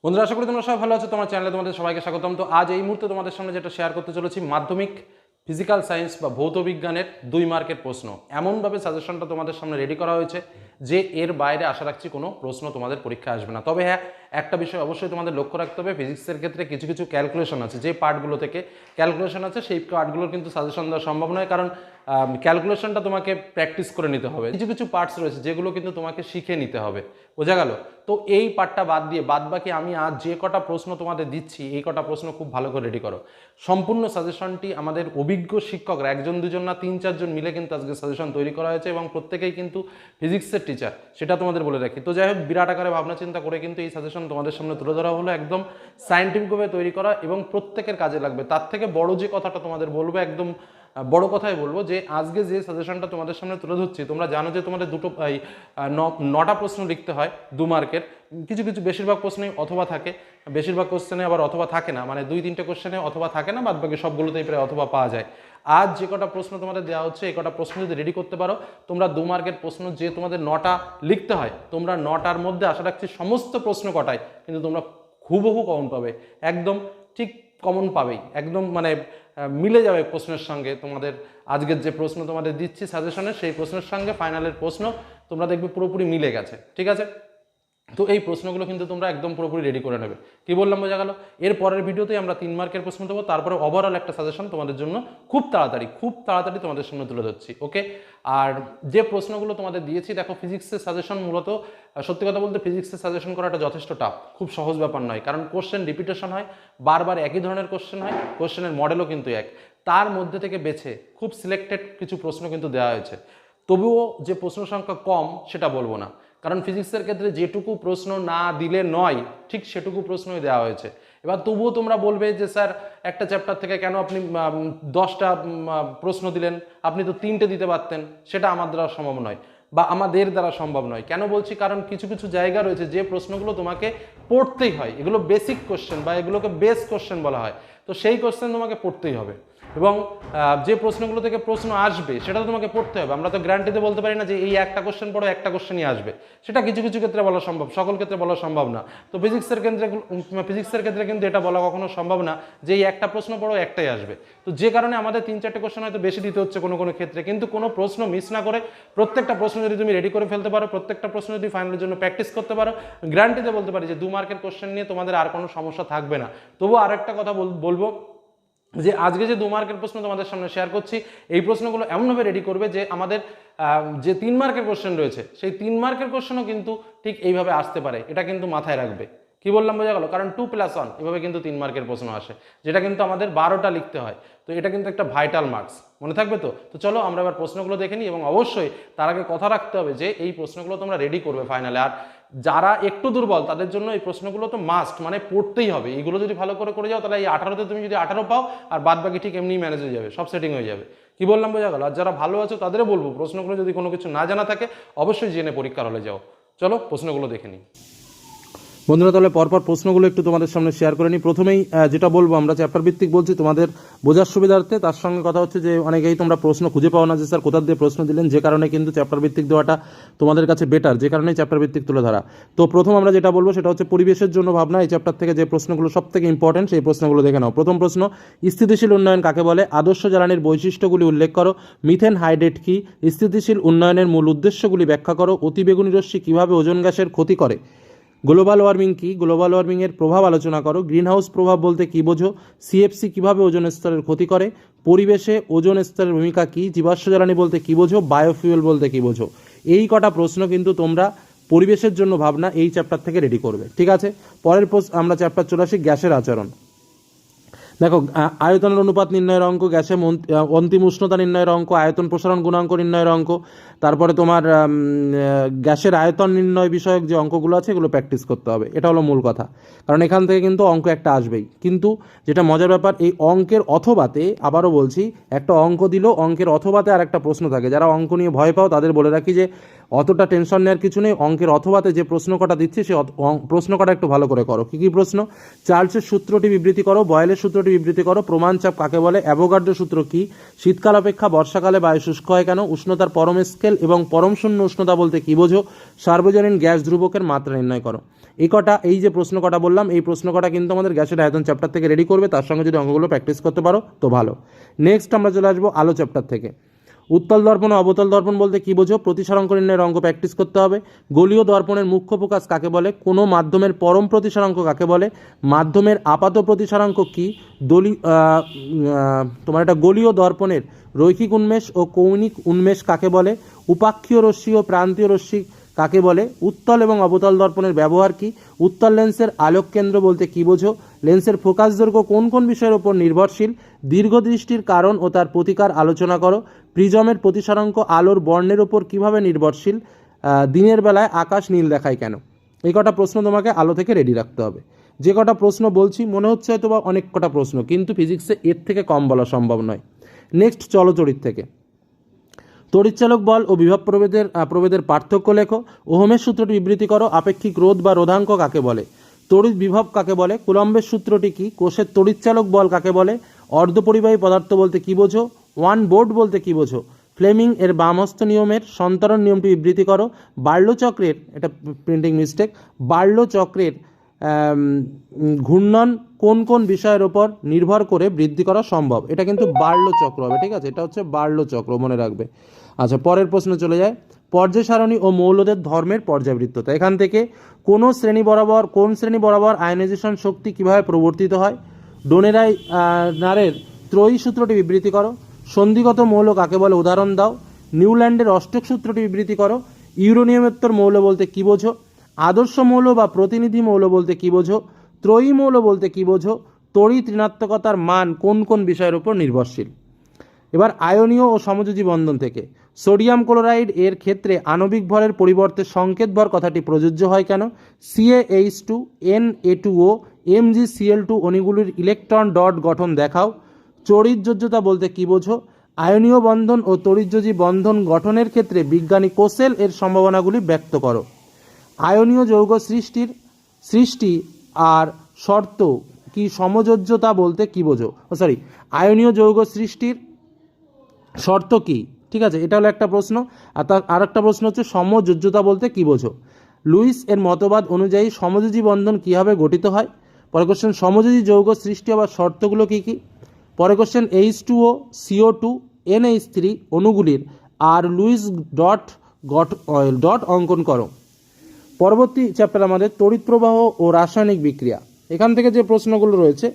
বন্ধুরা, আশা করি তোমরা সবাই ভালো আছো। তোমার চ্যানেলে তোমাদের সবাইকে স্বাগতম। তো আজ এই মুহূর্তে তোমাদের সামনে যেটা শেয়ার করতে চলেছি, মাধ্যমিক ফিজিক্যাল সায়েন্স বা ভৌত বিজ্ঞানের 2 মার্কের প্রশ্ন। এমনভাবে সাজেশনটা তোমাদের সামনে রেডি করা হয়েছে যে এর বাইরে আশা রাখছি কোনো প্রশ্ন তোমাদের পরীক্ষায় আসবে না। তবে হ্যাঁ, একটা বিষয় অবশ্যই তোমাদের লক্ষ্য রাখতে হবে, ফিজিক্সের ক্ষেত্রে কিছু কিছু ক্যালকুলেশন আছে, যে পার্টগুলো থেকে ক্যালকুলেশন আছে সেই পার্টগুলোর কিন্তু সাজেশন দেওয়া সম্ভব নয়, কারণ ক্যালকুলেশনটা তোমাকে প্র্যাকটিস করে নিতে হবে। কিছু কিছু পার্টস রয়েছে যেগুলো কিন্তু তোমাকে শিখে নিতে হবে, বোঝা গেল? তো এই পার্টটা বাদ দিয়ে বাদ বাকি আমি আজ যে কটা প্রশ্ন তোমাদের দিচ্ছি, এই কটা প্রশ্ন খুব ভালো করে রেডি করো। সম্পূর্ণ সাজেশনটি আমাদের অভিজ্ঞ শিক্ষকরা, একজন দুজন না 3-4 জন মিলে কিন্তু আজকে সাজেশন তৈরি করা হয়েছে, এবং প্রত্যেকেই কিন্তু ফিজিক্সের টিচার, সেটা তোমাদের বলে রাখি। তো যাই হোক, বিরাট আকারে ভাবনা চিন্তা করে কিন্তু এই সাজেশন তোমাদের সামনে তুলে ধরা হলো, একদম সায়েন্টিফিকভাবে তৈরি করা এবং প্রত্যেকের কাজে লাগবে। তার থেকে বড় যে কথাটা তোমাদের বলবো, একদম বড় কথাই বলবো, যে আজকে যে সাজেশনটা তোমাদের সামনে তুলে ধরছি, তোমরা জানো যে তোমাদের 9টা প্রশ্ন লিখতে হয় 2 মার্কের। কিছু কিছু বেশিরভাগ প্রশ্নেই অথবা থাকে, বেশিরভাগ কোশ্চেনে আবার অথবা থাকে না, মানে 2-3টে কোশ্চেনে অথবা থাকে না, বাদ বাকি সবগুলোতেই প্রায় অথবা পাওয়া যায়। আজ যে কটা প্রশ্ন তোমাদের দেওয়া হচ্ছে, এই কটা প্রশ্ন যদি রেডি করতে পারো, তোমরা 2 মার্কের প্রশ্ন যে তোমাদের 9টা লিখতে হয়, তোমরা 9টার মধ্যে আশা রাখছি সমস্ত প্রশ্ন কটায় কিন্তু তোমরা হুবহু কমন পাবে, একদম ঠিক কমন পাবেই, একদম মানে মিলে যাবে প্রশ্নের সঙ্গে। তোমাদের আজকের যে প্রশ্ন তোমাদের দিচ্ছি সাজেশনের, সেই প্রশ্নের সঙ্গে ফাইনালের প্রশ্ন তোমরা দেখবে পুরোপুরি মিলে গেছে, ঠিক আছে? তো এই প্রশ্নগুলো কিন্তু তোমরা একদম পুরোপুরি রেডি করে নেবে। কি বললাম বোঝা গেল? এর পরের ভিডিওতেই আমরা 3 মার্কের প্রশ্ন দেবো, তারপরে ওভারঅল একটা সাজেশন তোমাদের জন্য খুব তাড়াতাড়ি তোমাদের সামনে তুলে ধরছি, ওকে? আর যে প্রশ্নগুলো তোমাদের দিয়েছি, দেখো, ফিজিক্সের সাজেশন মূলত, সত্যি কথা বলতে ফিজিক্সের সাজেশন করাটা যথেষ্ট টাফ, খুব সহজ ব্যাপার নয়, কারণ কোশ্চেন রিপিটেশন হয়, বারবার একই ধরনের কোশ্চেন হয়, কোশ্চেনের মডেলও কিন্তু এক। তার মধ্যে থেকে বেছে খুব সিলেক্টেড কিছু প্রশ্ন কিন্তু দেওয়া হয়েছে। তবুও যে প্রশ্ন সংখ্যা কম সেটা বলবো না, কারণ ফিজিক্সের ক্ষেত্রে যেটুকু প্রশ্ন না দিলে নয়, ঠিক সেটুকু প্রশ্নই দেওয়া হয়েছে। এবার তবুও তোমরা বলবে যে স্যার, একটা চ্যাপ্টার থেকে কেন আপনি 10টা প্রশ্ন দিলেন, আপনি তো 3টে দিতে পারতেন। সেটা আমার দ্বারা সম্ভব নয়, বা আমাদের দ্বারা সম্ভব নয়। কেন বলছি? কারণ কিছু কিছু জায়গা রয়েছে যে প্রশ্নগুলো তোমাকে পড়তেই হয়, এগুলো বেসিক কোশ্চেন বা এগুলোকে বেস কোশ্চেন বলা হয়। তো সেই কোশ্চেন তোমাকে পড়তেই হবে, এবং যে প্রশ্নগুলো থেকে প্রশ্ন আসবে সেটা তো তোমাকে পড়তে হবে। আমরা তো গ্যারান্টিতে বলতে পারি না যে এই একটা কোশ্চেন পড়ো, একটা কোশ্চেনই আসবে। সেটা কিছু কিছু ক্ষেত্রে বলা সম্ভব, সকল ক্ষেত্রে বলা সম্ভব না। তো ফিজিক্সের ক্ষেত্রে কিন্তু এটা বলা কখনো সম্ভব না যে এই একটা প্রশ্ন পড়ো, একটাই আসবে। তো যে কারণে আমাদের 3-4টে কোশ্চেন হয়তো বেশি দিতে হচ্ছে কোনো কোনো ক্ষেত্রে, কিন্তু কোনো প্রশ্ন মিস না করে প্রত্যেকটা প্রশ্ন যদি তুমি রেডি করে ফেলতে পারো, প্রত্যেকটা প্রশ্ন যদি ফাইনালের জন্য প্র্যাকটিস করতে পারো, গ্যারান্টিতে বলতে পারি যে 2 মার্কের কোশ্চেন নিয়ে তোমাদের আর কোনো সমস্যা থাকবে না। তবুও আরেকটা কথা বলবো, যে আজকে যে 2 মার্কের প্রশ্ন তোমাদের সামনে শেয়ার করছি, এই প্রশ্নগুলো এমনভাবে রেডি করবে যে আমাদের যে 3 মার্কের কোশ্চেন রয়েছে, সেই 3 মার্কের কোশ্চেনও কিন্তু ঠিক এইভাবে আসতে পারে, এটা কিন্তু মাথায় রাখবে। কি বললাম বোঝা গেল? কারণ 2+1 এভাবে কিন্তু 3 মার্কের প্রশ্ন আসে, যেটা কিন্তু আমাদের 12টা লিখতে হয়। তো এটা কিন্তু একটা ভাইটাল মার্কস, মনে থাকবে তো? তো চলো আমরা এবার প্রশ্নগুলো দেখে নিই, এবং অবশ্যই তার আগে কথা রাখতে হবে যে এই প্রশ্নগুলো তোমরা রেডি করবে ফাইনালে। আর যারা একটু দুর্বল তাদের জন্য এই প্রশ্নগুলো তো মাস্ট, মানে পড়তেই হবে। এইগুলো যদি ভালো করে যাও, তাহলে এই 18তে তুমি যদি 18 পাও, আর বাদ বাকি ঠিক এমনি ম্যানেজ হয়ে যাবে, সব সেটিং হয়ে যাবে। কি বললাম বোঝা গেল? আর যারা ভালো আছো তাদেরও বলবো, প্রশ্নগুলো যদি কোনো কিছু না জানা থাকে অবশ্যই জেনে পরীক্ষার হলে যাও। চলো প্রশ্নগুলো দেখে নিই। বন্ধুরা, তাহলে পরপর প্রশ্নগুলো একটু তোমাদের সামনে শেয়ার করে নিই। প্রথমেই যেটা বলবো, আমরা চ্যাপ্টার ভিত্তিক বলছি তোমাদের বোঝার সুবিধার্থে। তার সঙ্গে কথা হচ্ছে যে অনেকেই তোমরা প্রশ্ন খুঁজে পাও না যে স্যার কোথা দিয়ে প্রশ্ন দিলেন, যে কারণে কিন্তু চ্যাপ্টার ভিত্তিক দেওয়াটা তোমাদের কাছে বেটার, যে কারণে চ্যাপ্টার ভিত্তিক তুলে ধরা। তো প্রথম আমরা যেটা বলবো সেটা হচ্ছে পরিবেশের জন্য ভাবনা। এই চ্যাপ্টার থেকে যে প্রশ্নগুলো সব থেকে ইম্পর্টেন্ট, সেই প্রশ্নগুলো দেখে নাও। প্রথম প্রশ্ন, স্থিতিশীল উন্নয়ন কাকে বলে? আদর্শ জ্বালানির বৈশিষ্ট্যগুলি উল্লেখ করো। মিথেন হাইড্রেট কি? স্থিতিশীল উন্নয়নের মূল উদ্দেশ্যগুলি ব্যাখ্যা করো। অতিবেগুনি রশ্মি কীভাবে ওজোন গ্যাসের ক্ষতি করে? গ্লোবাল ওয়ার্মিং কি? গ্লোবাল ওয়ার্মিংয়ের প্রভাব আলোচনা করো। গ্রিনহাউস প্রভাব বলতে কী বোঝো? সিএফসি কীভাবে ওজোন স্তরের ক্ষতি করে? পরিবেশে ওজোন স্তরের ভূমিকা কী? জীবাশ্ম জ্বালানি বলতে কী বোঝো? বায়োফুয়েল বলতে কী বোঝো? এই কটা প্রশ্ন কিন্তু তোমরা পরিবেশের জন্য ভাবনা এই চ্যাপ্টার থেকে রেডি করবে, ঠিক আছে? পরের আমরা চ্যাপ্টার চলে আসি গ্যাসের আচরণ। দেখো, আয়তনের অনুপাত নির্ণয়ের অঙ্ক, গ্যাসের অন্তিম উষ্ণতা নির্ণয়ের অঙ্ক, আয়তন প্রসারণ গুণাঙ্ক নির্ণয়ের অঙ্ক, তারপরে তোমার গ্যাসের আয়তন নির্ণয় বিষয়ক যে অঙ্কগুলো আছে এগুলো প্র্যাকটিস করতে হবে। এটা হলো মূল কথা, কারণ এখান থেকে কিন্তু অঙ্ক একটা আসবেই। কিন্তু যেটা মজার ব্যাপার, এই অঙ্কের অথবাতে, আবারও বলছি, একটা অঙ্ক দিল, অঙ্কের অথবাতে আর একটা প্রশ্ন থাকে। যারা অঙ্ক নিয়ে ভয় পাও তাদের বলে রাখি যে অতটা টেনশন নেওয়ার কিছু নেই। অঙ্কের অথবাতে যে প্রশ্ন কটা দিচ্ছি সে প্রশ্ন কটা একটু ভালো করে করো। কী কী প্রশ্ন? চার্লসের সূত্রটি বিবৃতি করো। বয়েলের সূত্রটি বিবৃতি করো। প্রমাণ চাপ কাকে বলে? অ্যাভোগাড্রো সূত্র কি? শীতকাল অপেক্ষা বর্ষাকালে বায়ু শুষ্ক হয় কেন? উষ্ণতার পরম স্কেল এবং পরম শূন্য উষ্ণতা বলতে কী বোঝো? সার্বজনীন গ্যাস ধ্রুবকের মাত্রা নির্ণয় করো। এই যে প্রশ্ন কটা বললাম, এই প্রশ্ন কটা কিন্তু আমাদের গ্যাসের আয়তন চ্যাপ্টার থেকে রেডি করবে, তার সঙ্গে যদি অঙ্কগুলো প্র্যাকটিস করতে পারো তো ভালো। নেক্সট আমরা চলে আসবো আলো চ্যাপ্টার থেকে। উত্তল দর্পণ ও অবতল দর্পণ বলতে কি বোঝো? প্রতিসরাঙ্ক নির্ণয়ের অঙ্ক প্র্যাকটিস করতে হবে। গোলীয় দর্পণের মুখ্য প্রকাশ কাকে বলে? কোনো মাধ্যমের পরম প্রতিসরাঙ্ক কাকে বলে? মাধ্যমের আপাত প্রতিসরাঙ্ক কি? তোমার একটা গোলীয় দর্পণের রৈখিক উন্মেষ ও কৌণিক উন্মেষ কাকে বলে? উপাক্ষীয় রশ্মি ও প্রান্তীয় রশ্মি কাকে বলে? উত্তল এবং অবতল দর্পণের ব্যবহার কি? উত্তল লেন্সের আলোক কেন্দ্র বলতে কি বোঝো? লেন্সের ফোকাস দৈর্ঘ্য কোন কোন বিষয়ের উপর নির্ভরশীল? দীর্ঘদৃষ্টির কারণ ও তার প্রতিকার আলোচনা করো। প্রিজমের প্রতিসরাঙ্ক আলোর বর্ণের উপর কিভাবে নির্ভরশীল? দিনের বেলায় আকাশ নীল দেখায় কেন? এই কটা প্রশ্ন তোমাকে আলো থেকে রেডি রাখতে হবে। যে কটা প্রশ্ন বলছি মনে হচ্ছে হয়তো বা অনেক কটা প্রশ্ন, কিন্তু ফিজিক্সে এর থেকে কম বলা সম্ভব নয়। নেক্সট চলো তড়িৎ থেকে। তড়িৎচালক বল ও বিভব প্রভেদের পার্থক্য লেখো। ওহমের সূত্রটি বিবৃতি করো। আপেক্ষিক রোধ বা রোধাঙ্ক কাকে বলে? তড়িৎ বিভব কাকে বলে? কুলম্বের সূত্রটি কি? কোষের তড়িৎচালক বল কাকে বলে? অর্ধপরিবাহী পদার্থ বলতে কি বোঝো? ওয়ান বোর্ড বলতে কি বোঝো? ফ্লেমিং এর বামহস্ত নিয়মের সন্তরণ নিয়মটি বিবৃতি করো। বার্লো চক্রের, এটা প্রিন্টিং মিস্টেক, বার্লো চক্রের ঘূর্ণন কোন কোন বিষয়ের ওপর নির্ভর করে বৃদ্ধি করা সম্ভব? এটা কিন্তু বার্লো চক্র হবে, ঠিক আছে? এটা হচ্ছে বার্লো চক্র, মনে রাখবে। আচ্ছা, পরের প্রশ্ন চলে যায়। পর্যায় সারণী ও মৌলদের ধর্মের পর্যাবৃত্ততা। এখান থেকে কোন শ্রেণী বরাবর আয়নাইজেশন শক্তি কিভাবে প্রবর্তিত হয়? ডোনেরাই নারের ত্রয়ী সূত্রটি বিবৃতি করো। সন্ধিগত মৌল কাকে বলে? উদাহরণ দাও। নিউল্যান্ডের অষ্টক সূত্রটি বিবৃতি করো। ইউরেনিয়ামেত্তর মৌল বলতে কি বোঝো? আদর্শ মৌল বা প্রতিনিধি মৌল বলতে কি বোঝো? ত্রয়ী মৌল বলতে কি বোঝো? তড়িৎ ঋণাত্মকতার মান কোন কোন বিষয়ের উপর নির্ভরশীল? এবার আয়নীয় ও সমযোজী বন্ধন থেকে। সোডিয়াম ক্লোরাইড এর ক্ষেত্রে আণবিক ভরের পরিবর্তে সংকেত ভর কথাটি প্রযোজ্য হয় কেন? CaH2 Na2O Mgcl2 অণুগুলির ইলেকট্রন ডট গঠন দেখাও। তড়িৎযোজ্যতা বলতে কি বোঝো? আয়নীয় বন্ধন ও তড়িৎযোজী বন্ধন গঠনের ক্ষেত্রে বিজ্ঞানী কোসেল এর সম্ভাবনাগুলি ব্যক্ত করো। আয়নীয় যৌগ সৃষ্টি আর শর্ত কি? সমযোজ্যতা বলতে কি বোঝো? আয়নীয় যৌগ সৃষ্টির শর্ত কি? ঠিক আছে, এটা হলো একটা প্রশ্ন। আর একটা প্রশ্ন হচ্ছে সমযোজ্যতা বলতে কি বোঝো? লুইস এর মতবাদ অনুযায়ী সমযোজী বন্ধন কিভাবে গঠিত হয়? পরে কোশ্চেন সমযোজী যৌগ সৃষ্টি হওয়ার শর্তগুলো কি কি? পরে কোশ্চেন H2O CO2 NH3 অণুগুলির আর লুইস ডট অঙ্কন করো। পরবর্তী চ্যাপ্টার আমাদের তড়িৎ প্রবাহ ও রাসায়নিক বিক্রিয়া। এখান থেকে যে প্রশ্নগুলো রয়েছে,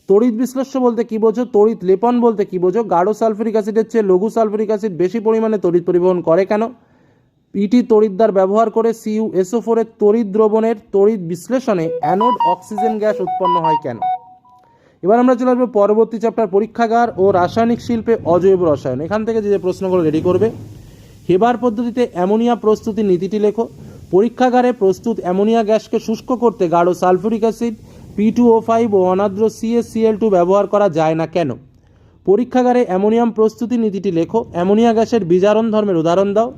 তড়িৎ বিশ্লেষ্য বলতে কি বোঝো? তড়িৎ লেপন বলতে কি বোঝো? গাঢ় সালফিউরিক অ্যাসিডের চেয়ে লঘু সালফিউরিক অ্যাসিড বেশি পরিমাণে তড়িৎ পরিবহন করে কেন? পিটি তড়িৎদ্বার ব্যবহার করে CuSO4 এর তড়িৎ দ্রবণের তড়িৎ বিশ্লেষণে অ্যানোড অক্সিজেন গ্যাস উৎপন্ন হয় কেন? এবার আমরা চলে আসবো পরবর্তী চ্যাপ্টার পরীক্ষাগার ও রাসায়নিক শিল্পে অজৈব রসায়ন। এখান থেকে যে প্রশ্নগুলো রেডি করবে। হেবার পদ্ধতিতে অ্যামোনিয়া প্রস্তুতির নীতিটি লেখো। পরীক্ষাগারে প্রস্তুত অ্যামোনিয়া গ্যাসকে শুষ্ক করতে গাঢ় সালফিউরিক অ্যাসিড P2O5 ও অনার্দ্র CaCl2 ব্যবহার করা যায় না কেন? পরীক্ষাগারে অ্যামোনিয়াম প্রস্তুতি নীতিটি লেখো। অ্যামোনিয়া গ্যাসের বিজারণ ধর্মের উদাহরণ দাও।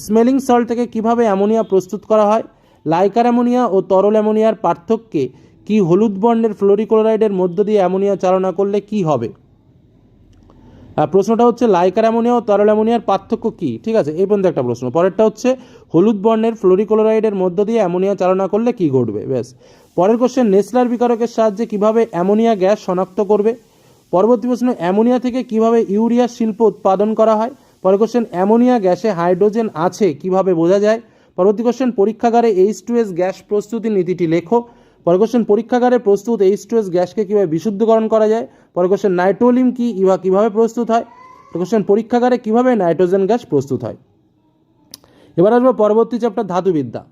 স্মেলিং সল্ট থেকে কিভাবে অ্যামোনিয়া প্রস্তুত করা হয়? লাইকার অ্যামোনিয়া ও তরল অ্যামোনিয়ার পার্থক্যে কি? হলুদ বর্ণের ফ্লোরিক্লোরাইডের মধ্য দিয়ে অ্যামোনিয়া চালনা করলে কি হবে? প্রশ্নটা হচ্ছে লাইকার অ্যামোনিয়া ও তরল অ্যামোনিয়ার পার্থক্য কি? ঠিক আছে, এই পর্যন্ত একটা প্রশ্ন। পরেরটা হচ্ছে হলুদ বর্ণের ফ্লোরিক্লোরাইডের মধ্য দিয়ে অ্যামোনিয়া চালনা করলে কি ঘটবে? ব্যাস। পরের কোশ্চেন নেসলার বিকারকের সাহায্যে কিভাবে অ্যামোনিয়া গ্যাস শনাক্ত করবে? পরবর্তী প্রশ্ন অ্যামোনিয়া থেকে কিভাবে ইউরিয়া শিল্প উৎপাদন করা হয়? পরের কোশ্চেন অ্যামোনিয়া গ্যাসে হাইড্রোজেন আছে কিভাবে বোঝা যায়? পরবর্তী কোশ্চেন পরীক্ষাগারে H2S গ্যাস প্রস্তুতির নীতিটি লেখো। পরের কোশ্চেন পরীক্ষাগারে প্রস্তুত H2S গ্যাসকে কিভাবে বিশুদ্ধকরণ করা যায়? পরের কোশ্চেন নাইট্রোলিম কি ইহা কিভাবে প্রস্তুত হয়? পরের কোশ্চেন পরীক্ষাগারে কিভাবে নাইট্রোজেন গ্যাস প্রস্তুত হয়? এবার আসবো পরবর্তী চ্যাপ্টার ধাতুবিদ্যা।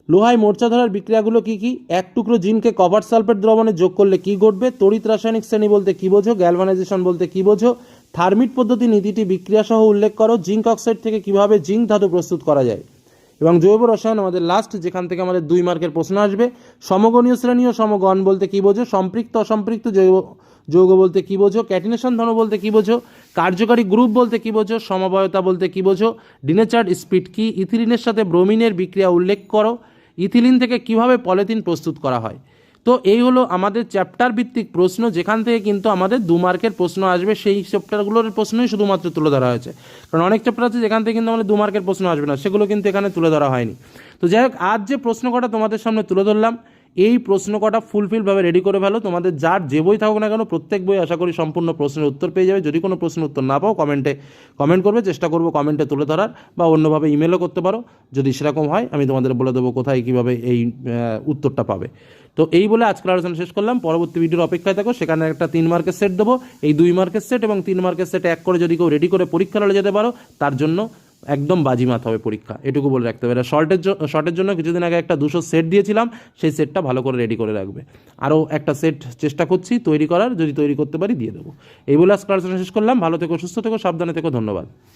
লোহায় মোর্চা ধরার বিক্রিয়াগুলো কি কি? এক টুকরো জিনকে কপার সালফেট দ্রবণে যোগ করলে কি ঘটবে? তড়িৎ রাসায়নিক শ্রেণী বলতে কি বোঝো? গ্যালভানাইজেশন বলতে কি বোঝো? থার্মিট পদ্ধতি নীতিটি বিক্রিয়া সহ উল্লেখ করো। জিঙ্ক অক্সাইড থেকে কিভাবে জিঙ্ক ধাতু প্রস্তুত করা যায়? এবং জৈব রসায়ন আমাদের লাস্ট, যেখান থেকে আমাদের 2 মার্কের প্রশ্ন আসবে। সমগণীয় শ্রেণী ও সমগণ বলতে কি বোঝো? সম্পৃক্ত অসম্পৃক্ত যৌগ বলতে কি বোঝো? ক্যাটিনেশন ধর্ম বলতে কি বোঝো? কার্যকারী গ্রুপ বলতে কি বোঝো? সমবায়তা বলতে কি বোঝো? ডিনেচার্ড স্পিড কি? ইথিলিনের সাথে ব্রোমিনের বিক্রিয়া উল্লেখ করো। ইথিলিন থেকে কিভাবে পলিথিন প্রস্তুত করা হয়? তো এই হলো আমাদের চ্যাপ্টার ভিত্তিক প্রশ্ন, যেখান থেকে কিন্তু আমাদের 2 মার্কের প্রশ্ন আসবে, সেই চ্যাপ্টারগুলোর প্রশ্নই শুধুমাত্র তুলে ধরা হয়েছে। কারণ অনেক চ্যাপ্টার আছে যেখান থেকে কিন্তু আমাদের 2 মার্কের প্রশ্ন আসবে না, সেগুলো কিন্তু এখানে তুলে ধরা হয়নি। তো যাই হোক, আজ যে প্রশ্ন কটা তোমাদের সামনে তুলে ধরলাম, এই প্রশ্ন কটা ফুলফিলভাবে রেডি করে ফেলো। তোমাদের যার যে বই থাকুক না কেন, প্রত্যেক বই আশা করি সম্পূর্ণ প্রশ্নের উত্তর পেয়ে যাবে। যদি কোনো প্রশ্নের উত্তর না পাও, কমেন্ট করবে, চেষ্টা করবো কমেন্টে তুলে ধরার, বা অন্যভাবে ইমেলও করতে পারো। যদি সেরকম হয় আমি তোমাদের বলে দেবো কোথায় কীভাবে এই উত্তরটা পাবে। তো এই বলে আজকের আলোচনা শেষ করলাম। পরবর্তী ভিডিওর অপেক্ষায় থাকো, সেখানে একটা 3 মার্কের সেট দেবো। এই 2 মার্কের সেট এবং 3 মার্কের সেট এক করে যদি কেউ রেডি করে পরীক্ষা হলে যেতে পারো, তার জন্য একদম বাজিমাত হবে পরীক্ষা, এটুকু বলে রাখতে হবে। শর্টের জন্য কিছুদিন আগে একটা 200 সেট দিয়েছিলাম, সেই সেটটা ভালো করে রেডি করে রাখবে। আরও একটা সেট চেষ্টা করছি তৈরি করার, যদি তৈরি করতে পারি দিয়ে দেবো। এই বলে আজকের আলোচনা শেষ করলাম। ভালো থেকো, সুস্থ থেকো, সাবধানে থেকো, ধন্যবাদ।